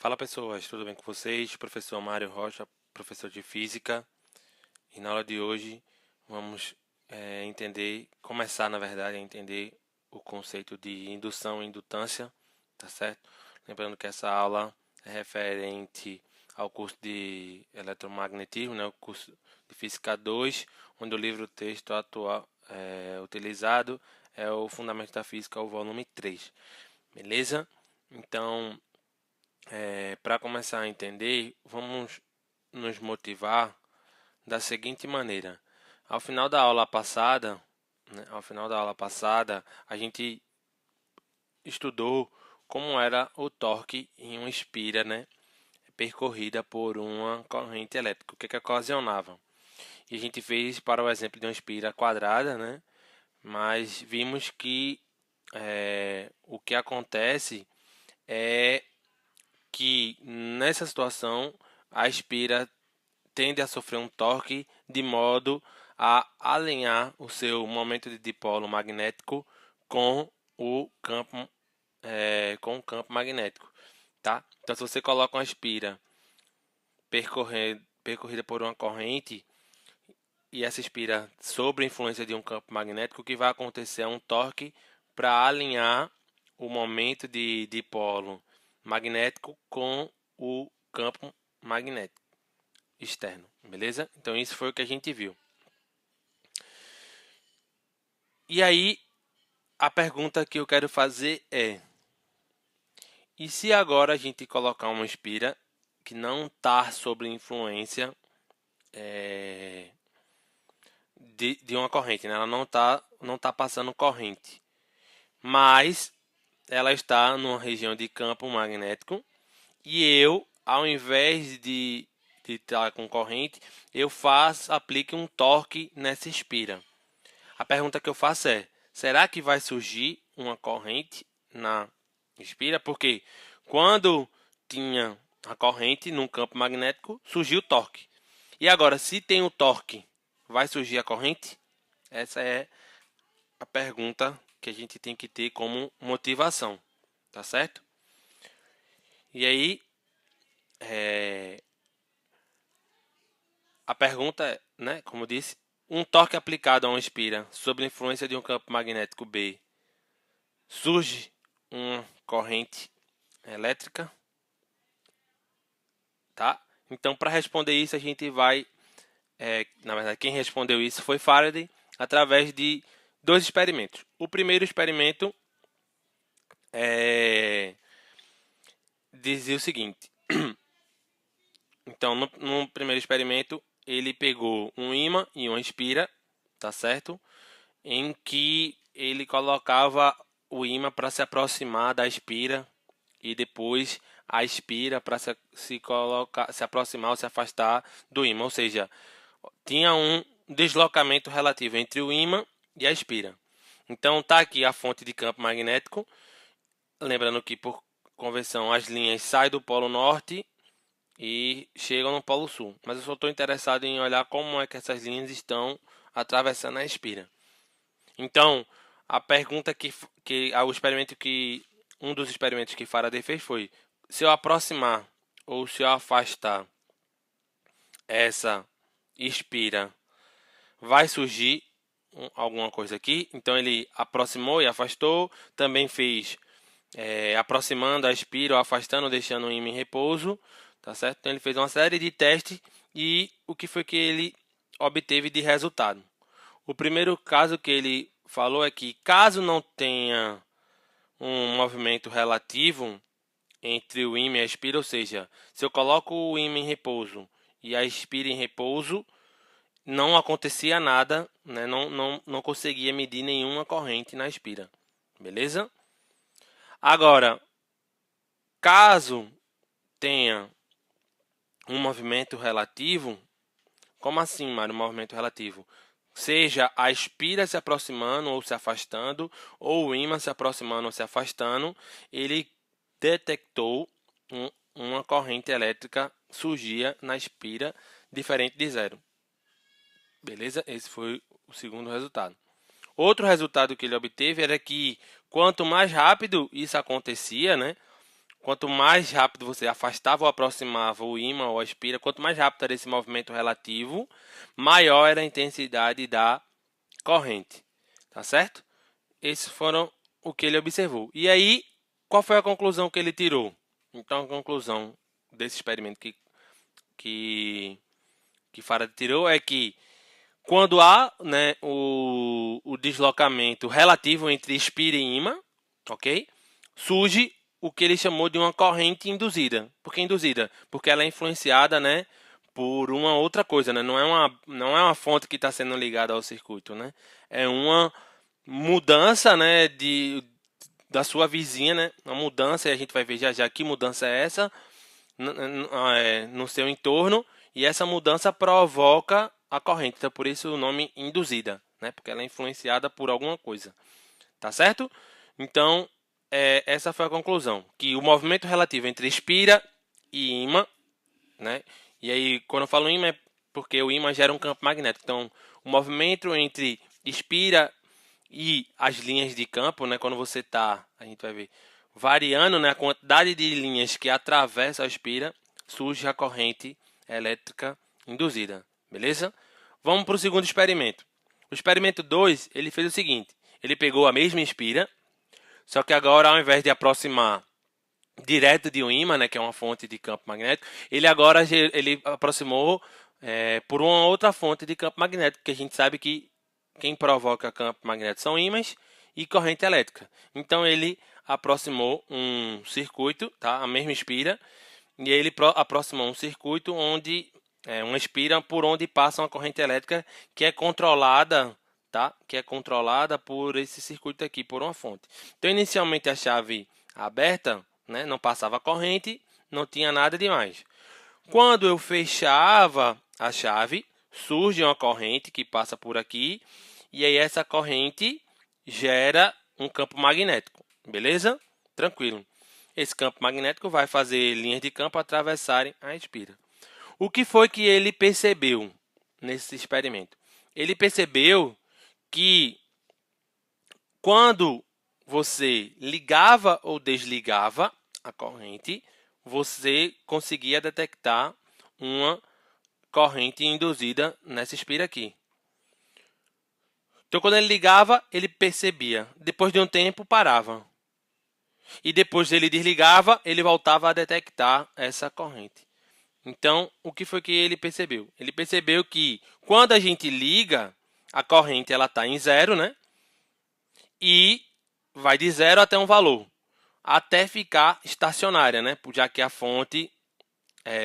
Fala pessoas, tudo bem com vocês? Professor Mário Rocha, professor de Física. E na aula de hoje vamos começar na verdade a entender o conceito de indução e indutância, tá certo? Lembrando que essa aula é referente ao curso de eletromagnetismo, né? O curso de Física 2, onde o livro-texto atual utilizado é o Fundamentos da Física, o volume 3, beleza? Então, para começar a entender, vamos nos motivar da seguinte maneira. Ao final da aula passada, a gente estudou como era o torque em uma espira, né, percorrida por uma corrente elétrica, o que ocasionava. E a gente fez para o exemplo de uma espira quadrada, né, mas vimos que o que acontece é que nessa situação a espira tende a sofrer um torque de modo a alinhar o seu momento de dipolo magnético com o campo magnético, tá? Então, se você coloca uma espira percorrida por uma corrente e essa espira sob a influência de um campo magnético, o que vai acontecer é um torque para alinhar o momento de dipolo magnético com o campo magnético externo, beleza? Então isso foi o que a gente viu. E aí a pergunta que eu quero fazer é: e se agora a gente colocar uma espira que não está sob influência de uma corrente, né? Ela não tá passando corrente, mas ela está numa região de campo magnético e eu, ao invés de estar com corrente, aplique um torque nessa espira. A pergunta que eu faço é: será que vai surgir uma corrente na espira? Porque quando tinha a corrente num campo magnético, surgiu o torque. E agora, se tem o torque, vai surgir a corrente? Essa é a pergunta que a gente tem que ter como motivação, tá certo? E aí, a pergunta é, né, como eu disse, um torque aplicado a uma espira sob a influência de um campo magnético B, surge uma corrente elétrica, tá? Então, para responder isso, a gente vai, na verdade, quem respondeu isso foi Faraday, através de dois experimentos. O primeiro experimento dizia o seguinte: então, no primeiro experimento, ele pegou um ímã e uma espira, tá certo? Em que ele colocava o ímã para se aproximar da espira e depois a espira para se aproximar ou se afastar do ímã, ou seja, tinha um deslocamento relativo entre o ímã e a espira. Então tá aqui a fonte de campo magnético, lembrando que por convenção as linhas saem do polo norte e chegam no polo sul, mas eu só estou interessado em olhar como é que essas linhas estão atravessando a espira. Então, a pergunta o experimento que um dos experimentos que Faraday fez foi: se eu aproximar ou se eu afastar essa espira, vai surgir alguma coisa aqui? Então ele aproximou e afastou, também fez aproximando a espira ou afastando, deixando o ímã em repouso, tá certo? Então ele fez uma série de testes e o que foi que ele obteve de resultado? O primeiro caso que ele falou é que caso não tenha um movimento relativo entre o ímã e a espira, ou seja, se eu coloco o ímã em repouso e a espira em repouso, não acontecia nada, né? Não conseguia medir nenhuma corrente na espira, beleza? Agora, caso tenha um movimento relativo, como assim, Mário, movimento relativo? Seja a espira se aproximando ou se afastando, ou o ímã se aproximando ou se afastando, ele detectou uma corrente elétrica surgia na espira diferente de zero. Beleza? Esse foi o segundo resultado. Outro resultado que ele obteve era que quanto mais rápido isso acontecia, né, Quanto mais rápido você afastava ou aproximava o ímã ou a espira, quanto mais rápido era esse movimento relativo, maior era a intensidade da corrente. Tá certo? Esses foram o que ele observou. E aí, qual foi a conclusão que ele tirou? Então, a conclusão desse experimento que Faraday tirou é que quando há, né, o deslocamento relativo entre espira e ímã, ok? Surge o que ele chamou de uma corrente induzida. Por que induzida? Porque ela é influenciada, né, por uma outra coisa, né? Não é uma fonte que está sendo ligada ao circuito, né? É uma mudança, né, da sua vizinha, né? Uma mudança, e a gente vai ver já já que mudança é essa no seu entorno, e essa mudança provoca a corrente. Então, por isso o nome induzida, né? Porque ela é influenciada por alguma coisa. Tá certo? Então, essa foi a conclusão. Que o movimento relativo entre espira e ímã, né? E aí, quando eu falo ímã, é porque o ímã gera um campo magnético. Então, o movimento entre espira e as linhas de campo, né? Quando você está, a gente vai ver, variando, né, a quantidade de linhas que atravessa a espira, surge a corrente elétrica induzida. Beleza? Vamos para o segundo experimento. O experimento 2, ele fez o seguinte. Ele pegou a mesma espira, só que agora, ao invés de aproximar direto de um ímã, né, que é uma fonte de campo magnético, ele agora ele aproximou por uma outra fonte de campo magnético, que a gente sabe que quem provoca campo magnético são ímãs e corrente elétrica. Então ele aproximou um circuito, tá, a mesma espira, e ele aproximou um circuito onde uma espira por onde passa uma corrente elétrica que é controlada, tá? Que é controlada por esse circuito aqui, por uma fonte. Então, inicialmente a chave aberta, né, não passava corrente, não tinha nada demais. Quando eu fechava a chave, surge uma corrente que passa por aqui, e aí essa corrente gera um campo magnético, beleza? Tranquilo. Esse campo magnético vai fazer linhas de campo atravessarem a espira. O que foi que ele percebeu nesse experimento? Ele percebeu que quando você ligava ou desligava a corrente, você conseguia detectar uma corrente induzida nessa espira aqui. Então, quando ele ligava, ele percebia. Depois de um tempo, parava. E depois ele desligava, ele voltava a detectar essa corrente. Então, o que foi que ele percebeu? Ele percebeu que quando a gente liga, a corrente está em zero, né? E vai de zero até um valor, até ficar estacionária, né? Já que a fonte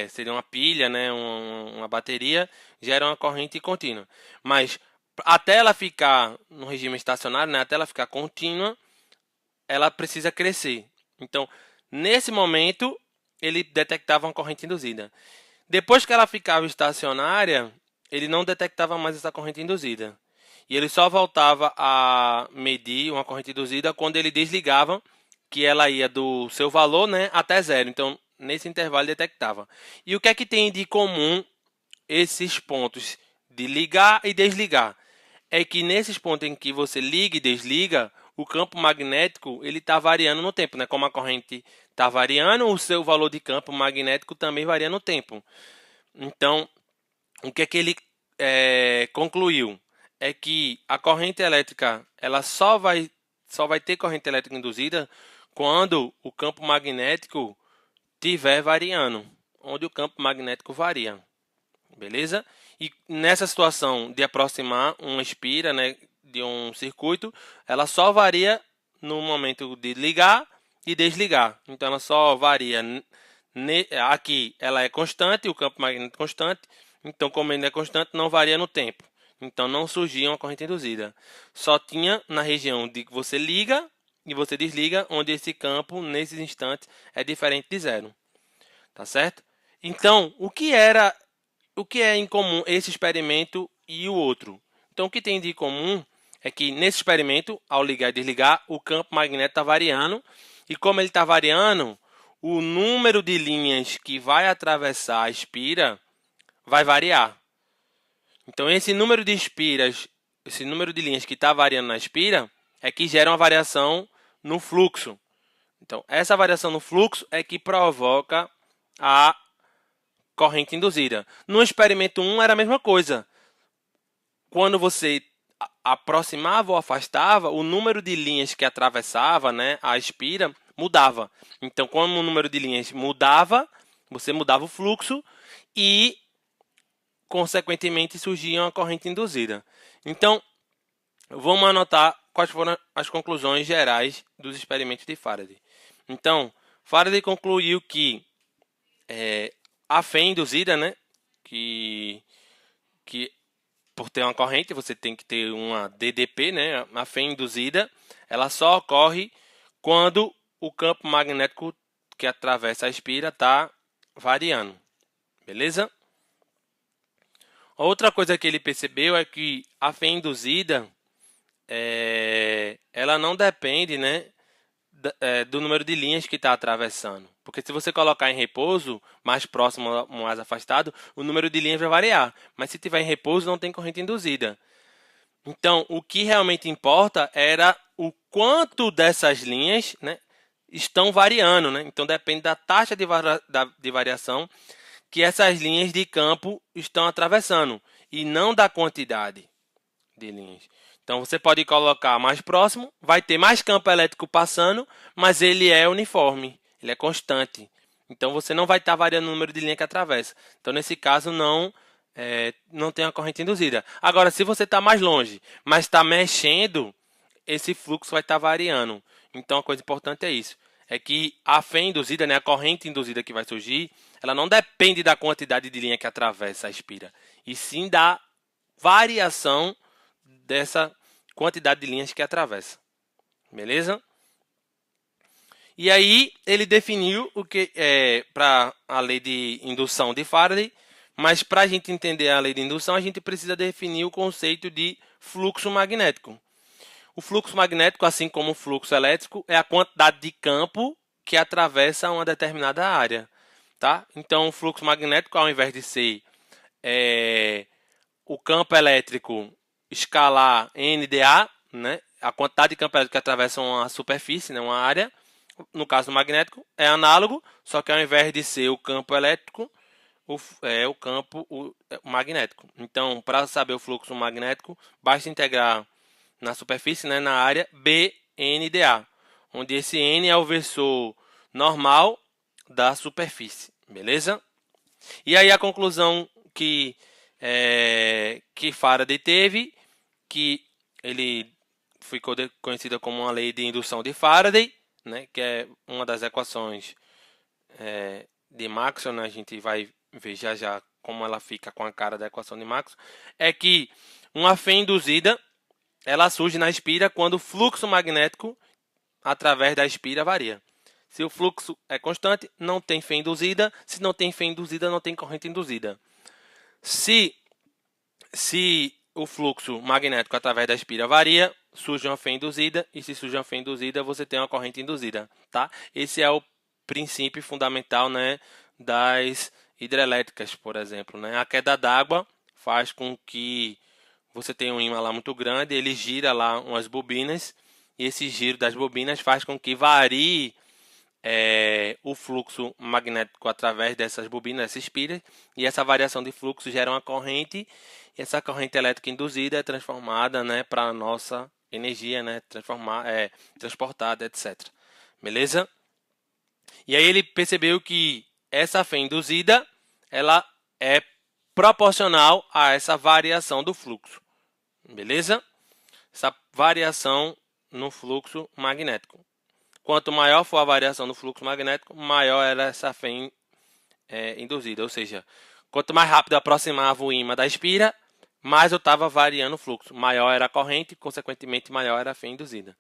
seria uma pilha, né? Uma bateria, gera uma corrente contínua. Mas até ela ficar no regime estacionário, né? Até ela ficar contínua, ela precisa crescer. Então, nesse momento, ele detectava uma corrente induzida. Depois que ela ficava estacionária, ele não detectava mais essa corrente induzida. E ele só voltava a medir uma corrente induzida quando ele desligava, que ela ia do seu valor, né, até zero. Então, nesse intervalo ele detectava. E o que é que tem de comum esses pontos de ligar e desligar? É que nesses pontos em que você liga e desliga, o campo magnético ele está variando no tempo, né? Como a corrente está variando, o seu valor de campo magnético também varia no tempo. Então, o que é que ele concluiu? É que a corrente elétrica ela só vai ter corrente elétrica induzida quando o campo magnético estiver variando, onde o campo magnético varia. Beleza? E nessa situação de aproximar uma espira, né, de um circuito, ela só varia no momento de ligar e desligar. Então ela só varia aqui, ela é constante, o campo magnético é constante. Então, como ele é constante, não varia no tempo. Então não surgia uma corrente induzida. Só tinha na região de que você liga e você desliga, onde esse campo, nesses instantes, é diferente de zero. Tá certo? Então, o que é em comum esse experimento e o outro? Então, o que tem de comum é que nesse experimento, ao ligar e desligar, o campo magnético está variando. E como ele está variando, o número de linhas que vai atravessar a espira vai variar. Então, esse número de espiras, esse número de linhas que está variando na espira, é que gera uma variação no fluxo Então, essa variação no fluxo é que provoca a corrente induzida. No experimento 1 era a mesma coisa. Quando você aproximava ou afastava, o número de linhas que atravessava, né, a espira mudava. Então, quando o número de linhas mudava, você mudava o fluxo e, consequentemente, surgia uma corrente induzida. Então, vamos anotar quais foram as conclusões gerais dos experimentos de Faraday. Então, Faraday concluiu que a fé induzida, né, que por ter uma corrente, você tem que ter uma DDP, né? A fé induzida, ela só ocorre quando o campo magnético que atravessa a espira está variando. Beleza? Outra coisa que ele percebeu é que a fé induzida, ela não depende, né, do número de linhas que está atravessando. Porque se você colocar em repouso, mais próximo, mais afastado, o número de linhas vai variar. Mas se tiver em repouso, não tem corrente induzida. Então, o que realmente importa era o quanto dessas linhas, né, estão variando. Né? Então, depende da taxa de variação que essas linhas de campo estão atravessando. E não da quantidade de linhas. Então, você pode colocar mais próximo, vai ter mais campo elétrico passando, mas ele é uniforme, ele é constante. Então, você não vai estar variando o número de linha que atravessa. Então, nesse caso, não tem a corrente induzida. Agora, se você está mais longe, mas está mexendo, esse fluxo vai estar variando. Então, a coisa importante é isso. É que a fé induzida, né, a corrente induzida que vai surgir, ela não depende da quantidade de linha que atravessa a espira, e sim da variação dessa quantidade de linhas que atravessa. Beleza? E aí ele definiu o que é para a lei de indução de Faraday, mas para a gente entender a lei de indução, a gente precisa definir o conceito de fluxo magnético. O fluxo magnético, assim como o fluxo elétrico, é a quantidade de campo que atravessa uma determinada área. Tá? Então, o fluxo magnético, ao invés de ser o campo elétrico escalar NDA, né? A quantidade de campo elétrico que atravessa uma superfície, né? Uma área, no caso do magnético, é análogo, só que ao invés de ser o campo elétrico, o campo magnético. Então, para saber o fluxo magnético, basta integrar na superfície, né, na área, BNDA, onde esse N é o versor normal da superfície, beleza? E aí a conclusão que Faraday teve, que ele ficou conhecida como uma lei de indução de Faraday, né, que é uma das equações de Maxwell, né, a gente vai ver já como ela fica com a cara da equação de Maxwell, é que uma fé induzida ela surge na espira quando o fluxo magnético através da espira varia. Se o fluxo é constante, não tem fé induzida. Se não tem fé induzida, não tem corrente induzida. Se o fluxo magnético através da espira varia, surge uma fé induzida. E se surge uma fé induzida, você tem uma corrente induzida. Tá? Esse é o princípio fundamental, né, das hidrelétricas, por exemplo. Né? A queda d'água faz com que você tenha um ímã lá muito grande, ele gira lá umas bobinas, e esse giro das bobinas faz com que varie o fluxo magnético através dessas bobinas, dessas espiras, e essa variação de fluxo gera uma corrente, e essa corrente elétrica induzida é transformada, né, para a nossa energia, né, transportada, etc. Beleza? E aí ele percebeu que essa fé induzida ela é proporcional a essa variação do fluxo. Beleza? Essa variação no fluxo magnético. Quanto maior for a variação no fluxo magnético, maior era essa fé induzida. Ou seja, quanto mais rápido aproximava o ímã da espira, mais eu estava variando o fluxo. Maior era a corrente, consequentemente, maior era a fé induzida.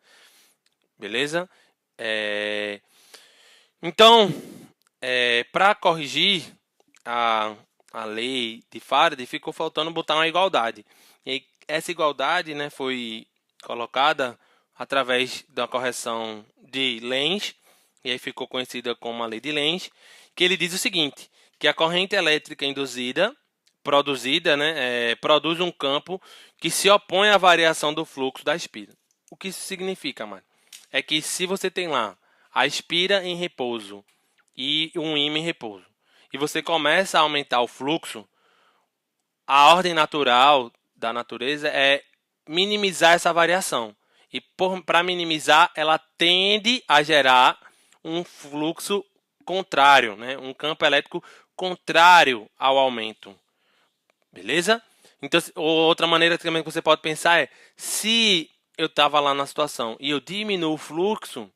Beleza? Então, para corrigir a lei de Faraday, ficou faltando botar uma igualdade. E essa igualdade, né, foi colocada através da correção de Lenz, e aí ficou conhecida como a lei de Lenz, que ele diz o seguinte, que a corrente elétrica induzida, produzida, né, produz um campo que se opõe à variação do fluxo da espira. O que isso significa, mano? É que se você tem lá a espira em repouso e um ímã em repouso, e você começa a aumentar o fluxo, a ordem natural da natureza é minimizar essa variação. E para minimizar, ela tende a gerar um fluxo contrário, né? Um campo elétrico contrário ao aumento. Beleza? Então, outra maneira também que você pode pensar é, se eu estava lá na situação e eu diminuo o fluxo,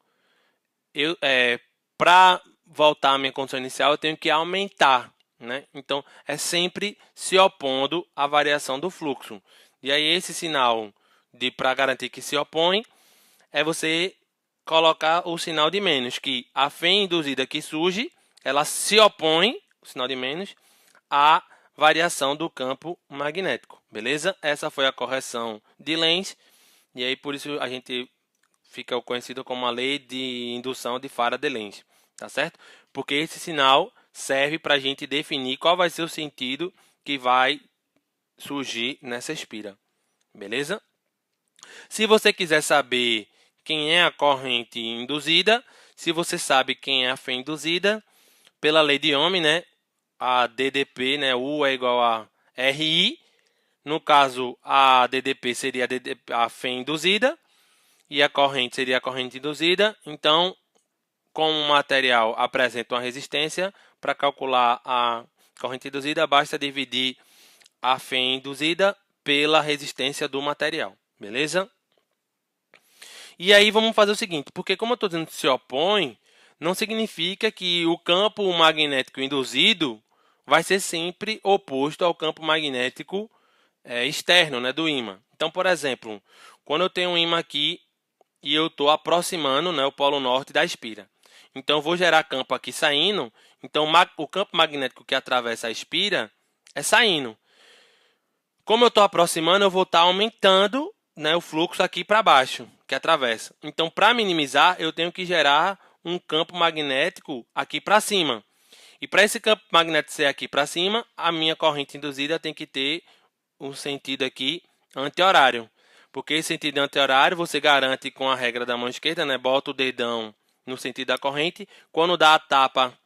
para voltar à minha condição inicial, eu tenho que aumentar. Né? Então, é sempre se opondo à variação do fluxo. E aí, esse sinal para garantir que se opõe é você colocar o sinal de menos, que a fém induzida que surge, ela se opõe, o sinal de menos, à variação do campo magnético. Beleza? Essa foi a correção de Lenz. E aí, por isso, a gente fica conhecido como a lei de indução de Faraday-Lenz, tá certo? Porque esse sinal serve para a gente definir qual vai ser o sentido que vai surgir nessa espira, beleza? Se você quiser saber quem é a corrente induzida, se você sabe quem é a fé induzida, pela lei de Ohm, né? A DDP, né? U é igual a RI. No caso, a DDP seria a fé induzida e a corrente seria a corrente induzida. Então, como o material apresenta uma resistência, para calcular a corrente induzida, basta dividir a fé induzida pela resistência do material. Beleza? E aí vamos fazer o seguinte, porque como eu estou dizendo que se opõe, não significa que o campo magnético induzido vai ser sempre oposto ao campo magnético externo, né, do ímã. Então, por exemplo, quando eu tenho um ímã aqui e eu estou aproximando, né, o polo norte da espira. Então, eu vou gerar campo aqui saindo. Então, o campo magnético que atravessa a espira é saindo. Como eu estou aproximando, eu vou estar aumentando, né, o fluxo aqui para baixo, que atravessa. Então, para minimizar, eu tenho que gerar um campo magnético aqui para cima. E para esse campo magnético ser aqui para cima, a minha corrente induzida tem que ter um sentido aqui anti-horário. Porque esse sentido anti-horário você garante com a regra da mão esquerda, né? Bota o dedão no sentido da corrente. Quando dá a tapa,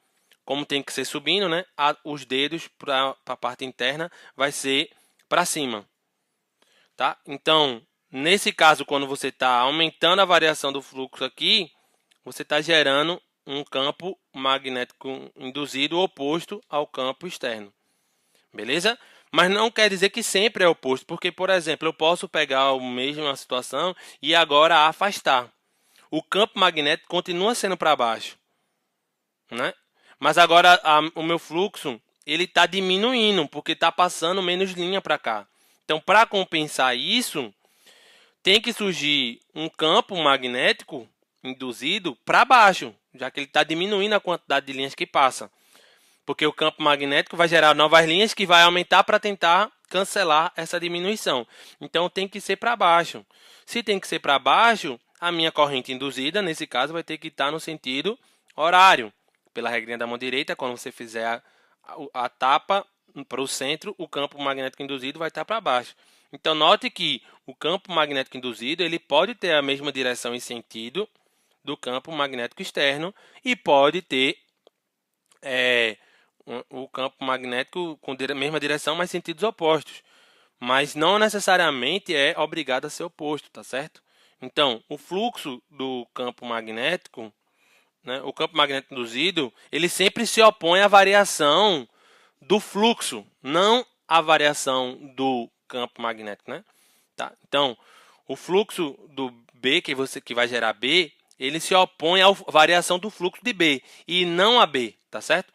como tem que ser subindo, né? Os dedos para a parte interna vai ser para cima. Tá? Então, nesse caso, quando você está aumentando a variação do fluxo aqui, você está gerando um campo magnético induzido oposto ao campo externo. Beleza? Mas não quer dizer que sempre é oposto, porque, por exemplo, eu posso pegar a mesma situação e agora afastar. O campo magnético continua sendo para baixo, né? Mas agora o meu fluxo ele está diminuindo, porque está passando menos linha para cá. Então, para compensar isso, tem que surgir um campo magnético induzido para baixo, já que ele está diminuindo a quantidade de linhas que passa. Porque o campo magnético vai gerar novas linhas que vai aumentar para tentar cancelar essa diminuição. Então tem que ser para baixo. Se tem que ser para baixo, a minha corrente induzida, nesse caso, vai ter que estar no sentido horário. Pela regrinha da mão direita, quando você fizer a tapa para o centro, o campo magnético induzido vai estar para baixo. Então note que o campo magnético induzido ele pode ter a mesma direção e sentido do campo magnético externo e pode ter o campo magnético com a mesma direção, mas sentidos opostos. Mas não necessariamente é obrigado a ser oposto, tá certo? Então, o fluxo do campo magnético, né, o campo magnético induzido, ele sempre se opõe à variação do fluxo, não à variação do campo magnético, né? Tá? Então, o fluxo do B que vai gerar B, ele se opõe à variação do fluxo de B e não a B, tá certo?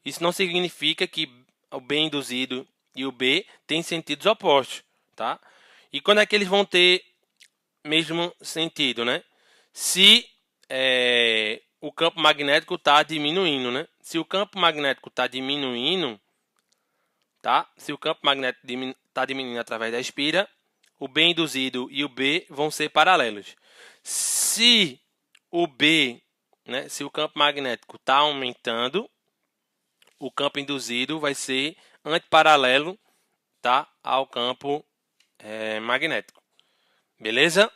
Isso não significa que o B induzido e o B têm sentidos opostos, tá? E quando é que eles vão ter mesmo sentido, né? Se o campo magnético está diminuindo, né? Se o campo magnético está diminuindo, tá? Se o campo magnético está diminuindo através da espira, o B induzido e o B vão ser paralelos. Se o B, né? Se o campo magnético está aumentando, o campo induzido vai ser antiparalelo, tá, ao campo magnético. Beleza?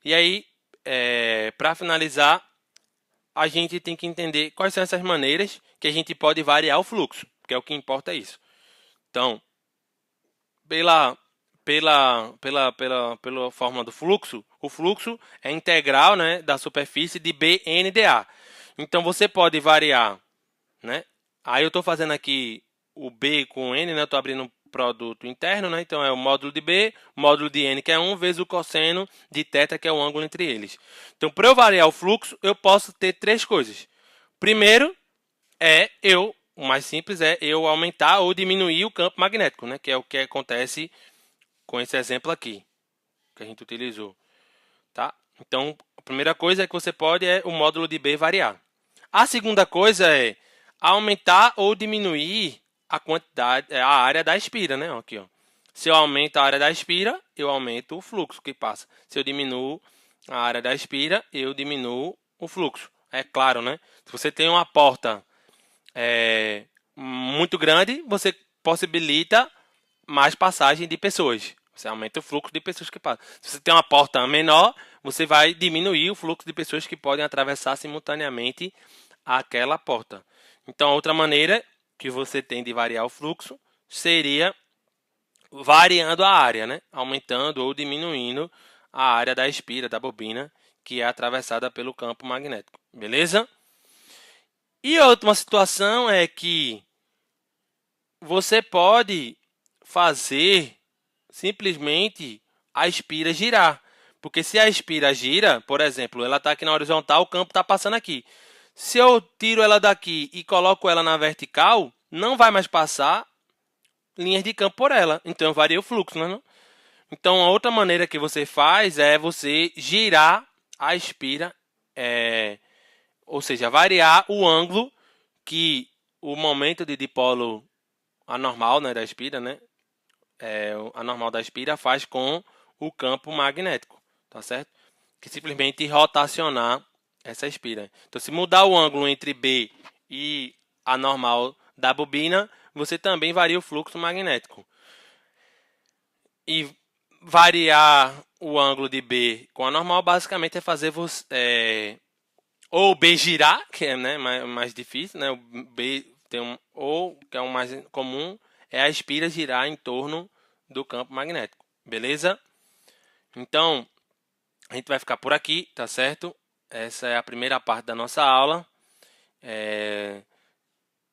E aí, para finalizar, a gente tem que entender quais são essas maneiras que a gente pode variar o fluxo, que é o que importa é isso. Então, pela fórmula do fluxo, o fluxo é integral, né, da superfície de BNDA. Então, você pode variar, né? Aí eu estou fazendo aqui o B com N, né? Eu estou abrindo um produto interno, né? Então, é o módulo de B, módulo de N, que é 1, vezes o cosseno de θ, que é o ângulo entre eles. Então, para eu variar o fluxo, eu posso ter três coisas. Primeiro, o mais simples é eu aumentar ou diminuir o campo magnético, né? Que é o que acontece com esse exemplo aqui, que a gente utilizou. Tá? Então, a primeira coisa que você pode é o módulo de B variar. A segunda coisa é aumentar ou diminuir a quantidade, a área da espira, né? Aqui, ó. Se eu aumento a área da espira, eu aumento o fluxo que passa. Se eu diminuo a área da espira, eu diminuo o fluxo. É claro, né? Se você tem uma porta muito grande, você possibilita mais passagem de pessoas. Você aumenta o fluxo de pessoas que passam. Se você tem uma porta menor, você vai diminuir o fluxo de pessoas que podem atravessar simultaneamente aquela porta. Então, outra maneira que você tem de variar o fluxo seria variando a área, né? Aumentando ou diminuindo a área da espira, da bobina, que é atravessada pelo campo magnético. Beleza? E a última situação é que você pode fazer simplesmente a espira girar. Porque se a espira gira, por exemplo, ela está aqui na horizontal, o campo está passando aqui. Se eu tiro ela daqui e coloco ela na vertical, não vai mais passar linhas de campo por ela. Então, eu vario o fluxo, né? Então, a outra maneira que você faz é você girar a espira, ou seja, variar o ângulo que o momento de dipolo anormal, né, da espira, né, anormal da espira faz com o campo magnético, tá certo? Que simplesmente rotacionar essa espira. Então, se mudar o ângulo entre B e a normal da bobina, você também varia o fluxo magnético. E variar o ângulo de B com a normal basicamente é fazer você ou o B girar, que é, né, mais difícil, né? O B tem ou que é o mais comum, é a espira girar em torno do campo magnético. Beleza? Então, a gente vai ficar por aqui, tá certo? Essa é a primeira parte da nossa aula.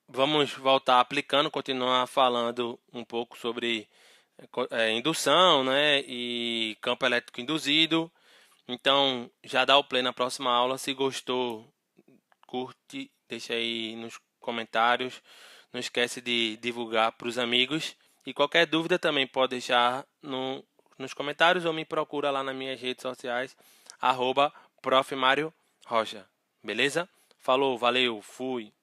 Vamos voltar aplicando, continuar falando um pouco sobre indução, né, e campo elétrico induzido. Então, já dá o play na próxima aula. Se gostou, curte, deixa aí nos comentários. Não esquece de divulgar para os amigos. E qualquer dúvida também pode deixar nos comentários ou me procura lá nas minhas redes sociais, @Prof. Mário Rocha. Beleza? Falou, valeu, fui.